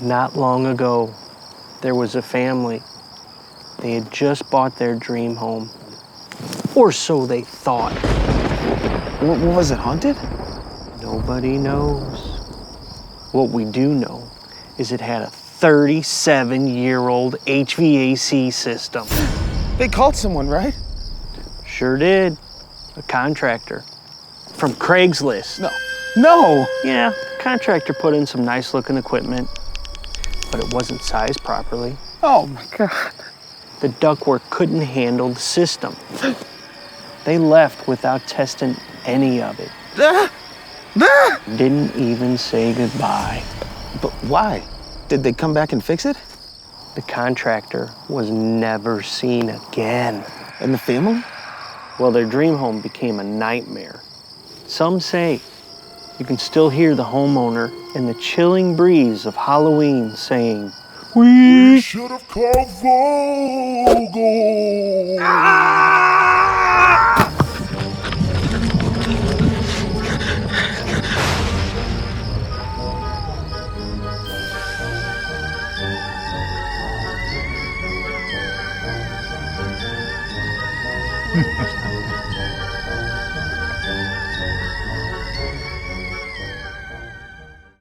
Not long ago, there was a family. They had just bought their dream home. Or so they thought. What was it, haunted? Nobody knows. What we do know is it had a 37-year-old HVAC system. They called someone, right? Sure did. A contractor. From Craigslist. No! Yeah, contractor put in some nice-looking equipment, but it wasn't sized properly. Oh, my God. The ductwork couldn't handle the system. They left without testing any of it. Didn't even say goodbye. But why? Did they come back and fix it? The contractor was never seen again. And the family? Well, their dream home became a nightmare. Some say you can still hear the homeowner in the chilling breeze of Halloween saying, "We should have called Vogel."